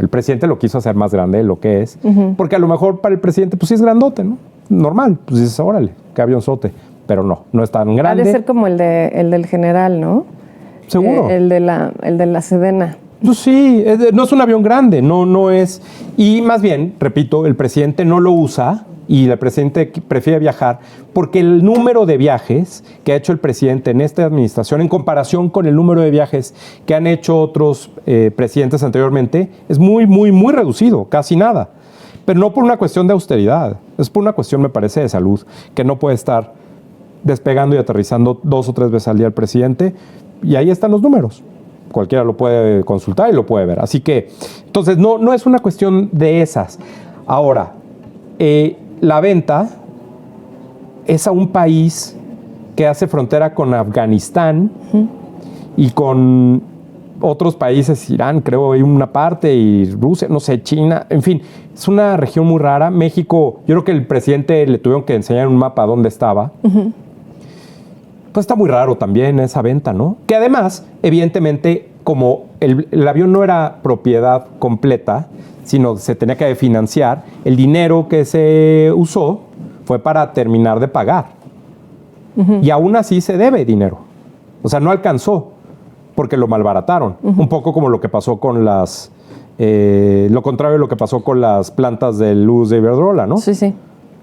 El presidente lo quiso hacer más grande de lo que es, porque a lo mejor para el presidente, pues sí es grandote, ¿no? Normal, pues dices, órale, qué avionzote, pero no es tan grande. Ha de ser como el del general, ¿no? Seguro. El de la Sedena. Pues sí, no es un avión grande, no es. Y más bien, repito, el presidente no lo usa y el presidente prefiere viajar porque el número de viajes que ha hecho el presidente en esta administración, en comparación con el número de viajes que han hecho otros presidentes anteriormente, es muy, muy, muy reducido, casi nada. Pero no por una cuestión de austeridad, es por una cuestión, me parece, de salud, que no puede estar despegando y aterrizando 2 o 3 veces al día el presidente, y ahí están los números. Cualquiera lo puede consultar y lo puede ver. Así que, entonces, no es una cuestión de esas. Ahora, la venta es a un país que hace frontera con Afganistán y con otros países, Irán, creo, hay una parte, y Rusia, no sé, China, en fin, es una región muy rara. México, yo creo que el presidente le tuvieron que enseñar un mapa dónde estaba. Pues está muy raro también esa venta, ¿no? Que además, evidentemente, como el avión no era propiedad completa, sino se tenía que financiar, el dinero que se usó fue para terminar de pagar. Y aún así se debe dinero. O sea, no alcanzó, porque lo malbarataron. Un poco como lo que pasó con las... lo contrario de lo que pasó con las plantas de luz de Iberdrola, ¿no? Sí, sí.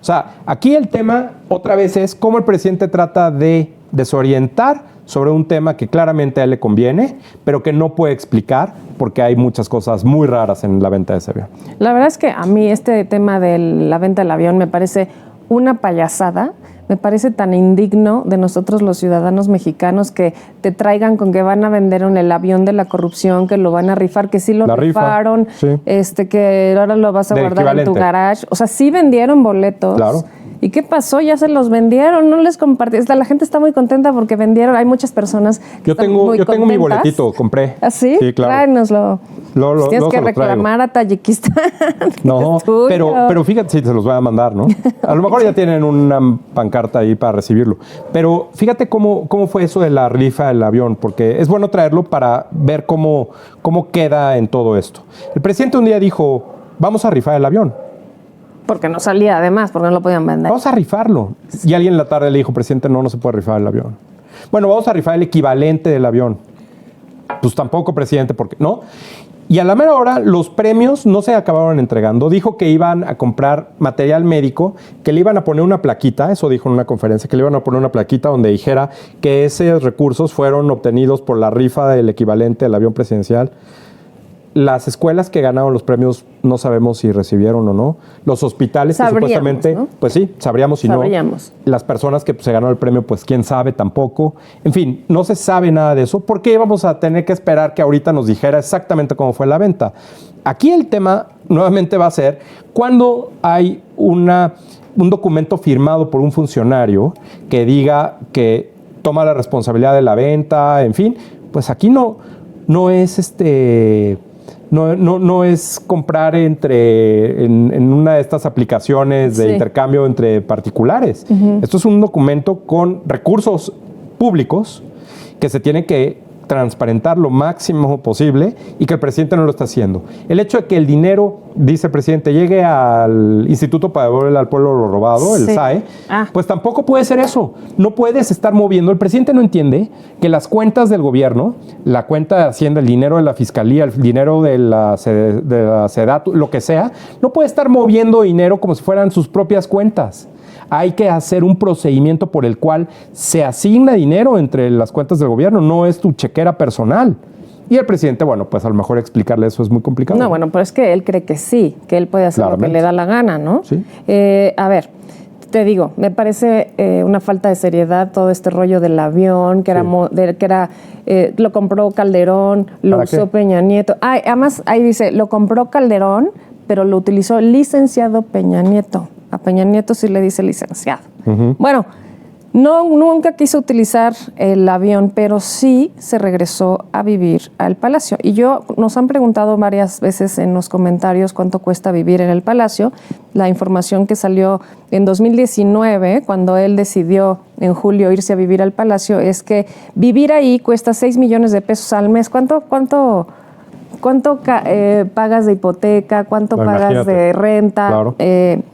O sea, aquí el tema otra vez es cómo el presidente trata de desorientar sobre un tema que claramente a él le conviene, pero que no puede explicar porque hay muchas cosas muy raras en la venta de ese avión. La verdad es que a mí este tema de la venta del avión me parece una payasada. Me parece tan indigno de nosotros los ciudadanos mexicanos que te traigan con que van a vender el avión de la corrupción, que lo van a rifar, que sí lo rifaron, sí. Que ahora lo vas a guardar en tu garage. O sea, sí vendieron boletos. Claro. ¿Y qué pasó? Ya se los vendieron, no les compartí. La gente está muy contenta porque vendieron. Hay muchas personas que están muy contentas. Yo tengo mi boletito, compré. ¿Ah, sí? Sí, claro. Tráenoslo. Tienes que reclamar a Tayikistán. No, pero fíjate si se los voy a mandar, ¿no? A lo mejor ya tienen una pancarta ahí para recibirlo. Pero fíjate cómo fue eso de la rifa del avión, porque es bueno traerlo para ver cómo queda en todo esto. El presidente un día dijo, vamos a rifar el avión. Porque no salía, además, porque no lo podían vender. Vamos a rifarlo. Y alguien en la tarde le dijo, presidente, no se puede rifar el avión. Bueno, vamos a rifar el equivalente del avión. Pues tampoco, presidente, porque no. Y a la mera hora, los premios no se acabaron entregando. Dijo que iban a comprar material médico, que le iban a poner una plaquita, eso dijo en una conferencia, que le iban a poner una plaquita donde dijera que esos recursos fueron obtenidos por la rifa del equivalente del avión presidencial. Las escuelas que ganaron los premios no sabemos si recibieron o no. Los hospitales que supuestamente, ¿no? Pues sí, sabríamos si no. Las personas que se ganaron el premio, pues quién sabe tampoco. En fin, no se sabe nada de eso. ¿Por qué íbamos a tener que esperar que ahorita nos dijera exactamente cómo fue la venta? Aquí el tema nuevamente va a ser cuando hay un documento firmado por un funcionario que diga que toma la responsabilidad de la venta, en fin, pues aquí no es No es comprar en una de estas aplicaciones de intercambio entre particulares. Esto es un documento con recursos públicos que se tiene que transparentar lo máximo posible y que el presidente no lo está haciendo. El hecho de que el dinero, dice el presidente, llegue al Instituto para devolver al pueblo lo robado, el SAE, pues tampoco puede ser eso. No puedes estar moviendo. El presidente no entiende que las cuentas del gobierno, la cuenta de Hacienda, el dinero de la Fiscalía, el dinero de la SEDATU, lo que sea, no puede estar moviendo dinero como si fueran sus propias cuentas. Hay que hacer un procedimiento por el cual se asigna dinero entre las cuentas del gobierno, no es tu chequera personal. Y el presidente, bueno, pues a lo mejor explicarle eso es muy complicado. No, bueno, pero es que él cree que sí, que él puede hacer lo que le da la gana, ¿no? Sí. A ver, te digo, me parece una falta de seriedad todo este rollo del avión, que era lo compró Calderón, lo usó Peña Nieto. Además, ahí dice, lo compró Calderón, pero lo utilizó el licenciado Peña Nieto. A Peña Nieto sí le dice licenciado. Bueno, nunca quiso utilizar el avión, pero sí se regresó a vivir al Palacio. Y nos han preguntado varias veces en los comentarios cuánto cuesta vivir en el Palacio. La información que salió en 2019, cuando él decidió en julio irse a vivir al Palacio, es que vivir ahí cuesta 6 millones de pesos al mes. ¿Cuánto pagas de hipoteca? ¿Cuánto pagas de renta? Claro.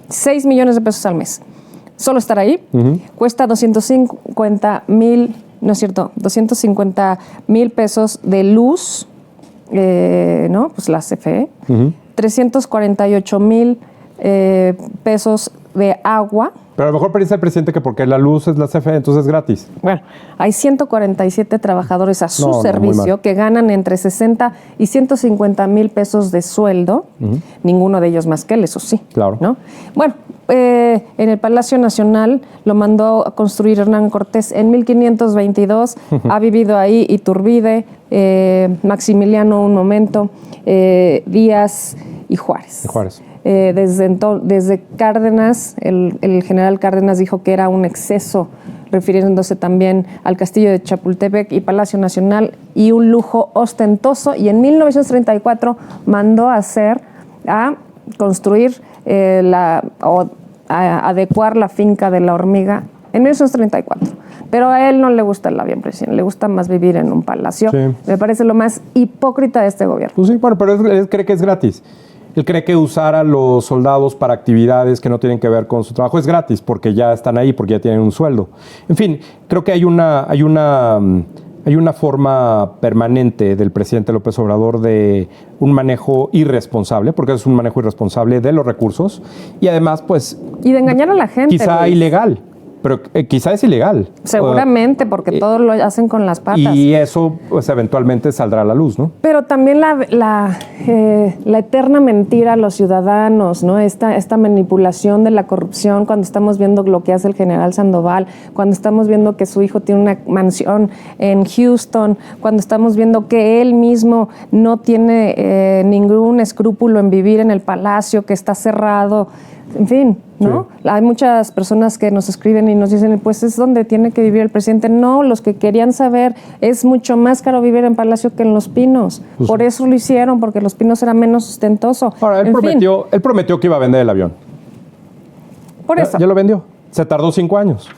6 millones de pesos al mes. Solo estar ahí cuesta 250,000, no es cierto, 250,000 pesos de luz, ¿no? Pues la CFE. 348,000 pesos de agua. Pero a lo mejor piensa el presidente que porque la luz es la CFE, entonces es gratis. Bueno, hay 147 trabajadores a su servicio que ganan entre 60 y 150,000 pesos de sueldo. Ninguno de ellos más que él, eso sí. Claro. ¿No? Bueno, en el Palacio Nacional lo mandó a construir Hernán Cortés en 1522. Ha vivido ahí Iturbide, Maximiliano un momento, Díaz y Juárez. Desde Cárdenas, el general Cárdenas dijo que era un exceso, refiriéndose también al castillo de Chapultepec y Palacio Nacional, y un lujo ostentoso. Y en 1934 mandó a construir a adecuar la finca de La Hormiga en 1934. Pero a él no le gusta el avión presidencial, le gusta más vivir en un palacio. Sí. Me parece lo más hipócrita de este gobierno. Pues sí, bueno, pero él cree que es gratis. Él cree que usar a los soldados para actividades que no tienen que ver con su trabajo es gratis, porque ya están ahí, porque ya tienen un sueldo. En fin, creo que hay una forma permanente del presidente López Obrador de un manejo irresponsable, porque es un manejo irresponsable de los recursos, y además, pues... Y de engañar a la gente. Quizá Luis. Ilegal. Pero quizá es ilegal. Seguramente, porque todo lo hacen con las patas. Y eso, pues, eventualmente saldrá a la luz, ¿no? Pero también la eterna mentira a los ciudadanos, ¿no? Esta manipulación de la corrupción, cuando estamos viendo lo que hace el general Sandoval, cuando estamos viendo que su hijo tiene una mansión en Houston, cuando estamos viendo que él mismo no tiene ningún escrúpulo en vivir en el palacio, que está cerrado. En fin, ¿no? Sí. Hay muchas personas que nos escriben y nos dicen, pues es donde tiene que vivir el presidente. No, los que querían saber, es mucho más caro vivir en Palacio que en Los Pinos. Pues por eso lo hicieron, porque Los Pinos era menos ostentoso. Ahora, él prometió que iba a vender el avión. Por eso. Ya lo vendió. Se tardó 5 años.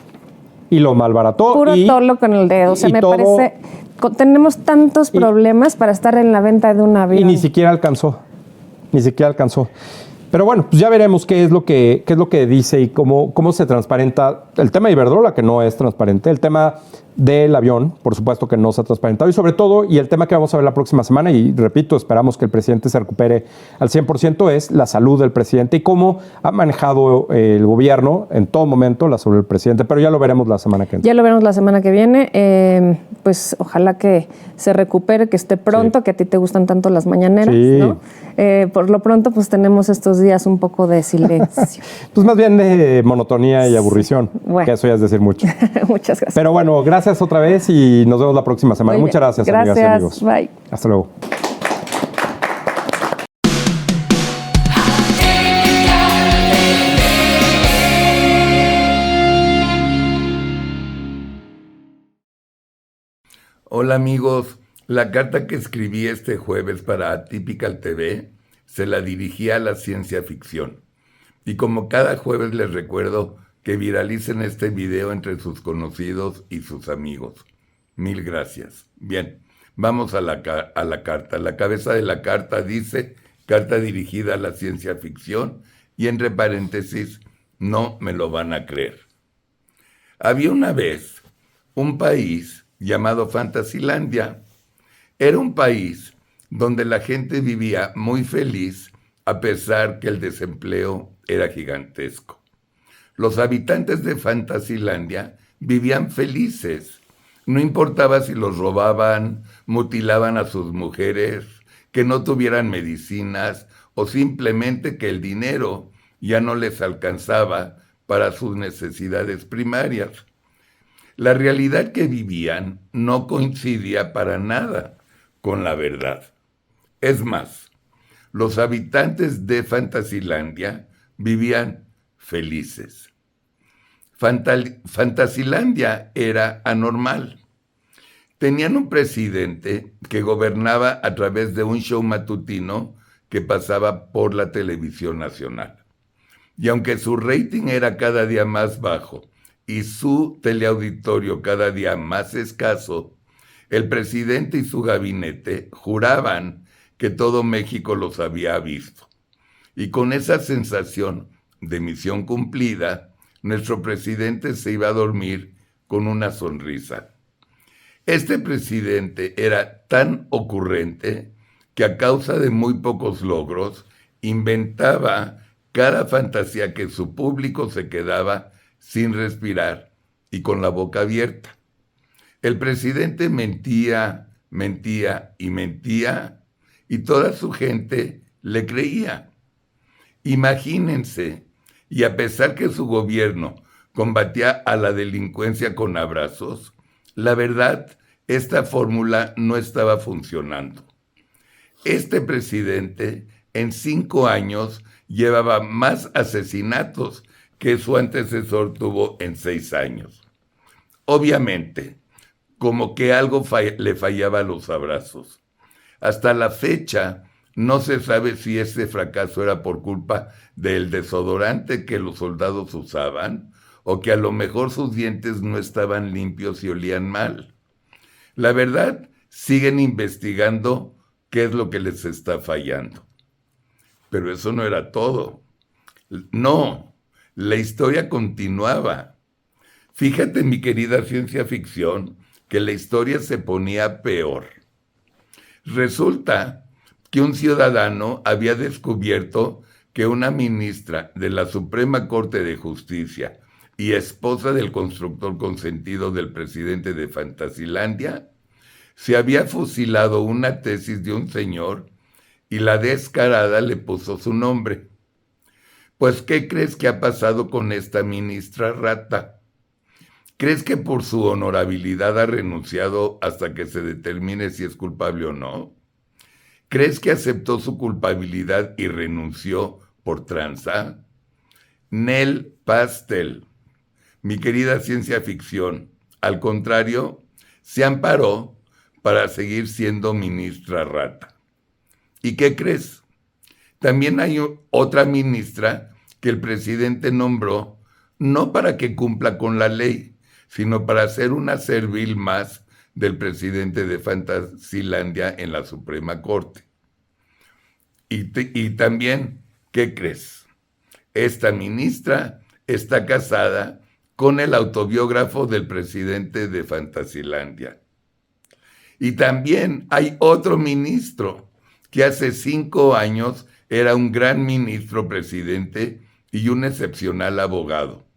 Y lo malbarató. Puro tolo con el dedo. O sea, me parece... Tenemos tantos problemas para estar en la venta de un avión. Y ni siquiera alcanzó. Pero bueno, pues ya veremos qué es lo que dice y cómo se transparenta el tema de Iberdrola, que no es transparente, el tema del avión, por supuesto que no se ha transparentado, y sobre todo, y el tema que vamos a ver la próxima semana, y repito, esperamos que el presidente se recupere al 100%, es la salud del presidente y cómo ha manejado el gobierno en todo momento la salud del presidente, pero ya lo veremos la semana que viene. Ya lo veremos la semana que viene, pues ojalá que se recupere, que esté pronto, sí. Que a ti te gustan tanto las mañaneras, sí. ¿No? Por lo pronto, pues tenemos estos días un poco de silencio. Pues más bien de monotonía y aburrición, bueno. Que eso ya es decir mucho. Muchas gracias. Pero bueno, gracias otra vez y nos vemos la próxima semana. Muchas gracias, amigas y amigos. Bye. Hasta luego. Hola amigos, la carta que escribí este jueves para Atypical TV se la dirigí a la ciencia ficción. Y como cada jueves les recuerdo que viralicen este video entre sus conocidos y sus amigos. Mil gracias. Bien, vamos a la carta. La cabeza de la carta dice, carta dirigida a la ciencia ficción, y entre paréntesis, no me lo van a creer. Había una vez un país llamado Fantasylandia. Era un país donde la gente vivía muy feliz a pesar que el desempleo era gigantesco. Los habitantes de Fantasylandia vivían felices. No importaba si los robaban, mutilaban a sus mujeres, que no tuvieran medicinas o simplemente que el dinero ya no les alcanzaba para sus necesidades primarias. La realidad que vivían no coincidía para nada con la verdad. Es más, los habitantes de Fantasylandia vivían felices. Fantasylandia era anormal. Tenían un presidente que gobernaba a través de un show matutino que pasaba por la televisión nacional. Y aunque su rating era cada día más bajo y su teleauditorio cada día más escaso, el presidente y su gabinete juraban que todo México los había visto. Y con esa sensación de misión cumplida, nuestro presidente se iba a dormir con una sonrisa. Este presidente era tan ocurrente que a causa de muy pocos logros, inventaba cada fantasía que su público se quedaba sin respirar y con la boca abierta. El presidente mentía, mentía y mentía, y toda su gente le creía. Imagínense, y a pesar que su gobierno combatía a la delincuencia con abrazos, la verdad, esta fórmula no estaba funcionando. Este presidente en 5 años llevaba más asesinatos que su antecesor tuvo en 6 años. Obviamente, como que algo le fallaba a los abrazos. Hasta la fecha, no se sabe si ese fracaso era por culpa del desodorante que los soldados usaban o que a lo mejor sus dientes no estaban limpios y olían mal. La verdad, siguen investigando qué es lo que les está fallando. Pero eso no era todo. No, la historia continuaba. Fíjate, mi querida ciencia ficción, que la historia se ponía peor. Resulta que un ciudadano había descubierto que una ministra de la Suprema Corte de Justicia y esposa del constructor consentido del presidente de Fantasilandia se había fusilado una tesis de un señor y la descarada le puso su nombre. Pues, ¿qué crees que ha pasado con esta ministra rata? ¿Crees que por su honorabilidad ha renunciado hasta que se determine si es culpable o no? ¿Crees que aceptó su culpabilidad y renunció por tranza? Nel pastel. Mi querida ciencia ficción, al contrario, se amparó para seguir siendo ministra rata. ¿Y qué crees? También hay otra ministra que el presidente nombró no para que cumpla con la ley, sino para ser una servil más del presidente de Fantasilandia en la Suprema Corte. Y también, ¿qué crees? Esta ministra está casada con el autobiógrafo del presidente de Fantasilandia. Y también hay otro ministro que hace 5 años era un gran ministro presidente y un excepcional abogado,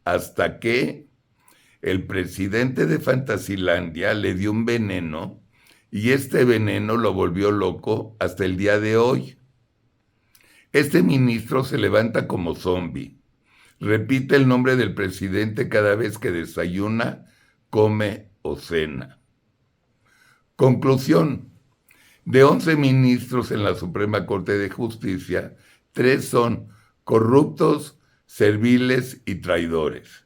hasta que el presidente de Fantasilandia le dio un veneno y este veneno lo volvió loco hasta el día de hoy. Este ministro se levanta como zombi, repite el nombre del presidente cada vez que desayuna, come o cena. Conclusión: de 11 ministros en la Suprema Corte de Justicia, 3 son corruptos, serviles y traidores.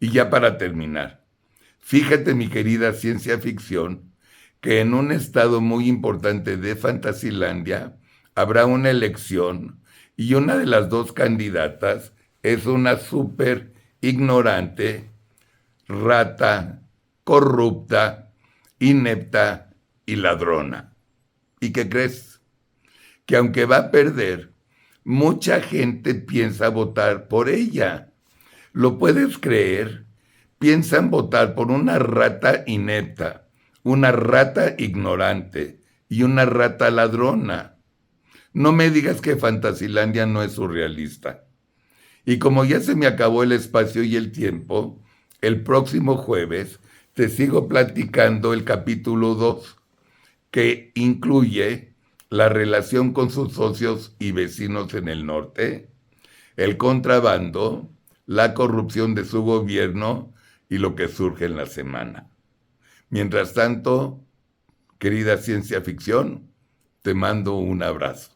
Y ya para terminar, fíjate, mi querida ciencia ficción, que en un estado muy importante de Fantasilandia habrá una elección y una de las 2 candidatas es una súper ignorante, rata, corrupta, inepta y ladrona. ¿Y qué crees? Que aunque va a perder, mucha gente piensa votar por ella. ¿Lo puedes creer? Piensan votar por una rata inepta, una rata ignorante y una rata ladrona. No me digas que Fantasilandia no es surrealista. Y como ya se me acabó el espacio y el tiempo, el próximo jueves te sigo platicando el capítulo 2, que incluye la relación con sus socios y vecinos en el norte, el contrabando, la corrupción de su gobierno y lo que surge en la semana. Mientras tanto, querida ciencia ficción, te mando un abrazo.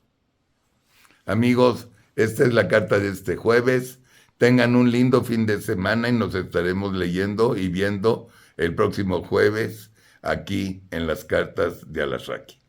Amigos, esta es la carta de este jueves. Tengan un lindo fin de semana y nos estaremos leyendo y viendo el próximo jueves aquí en las cartas de Alasraqui.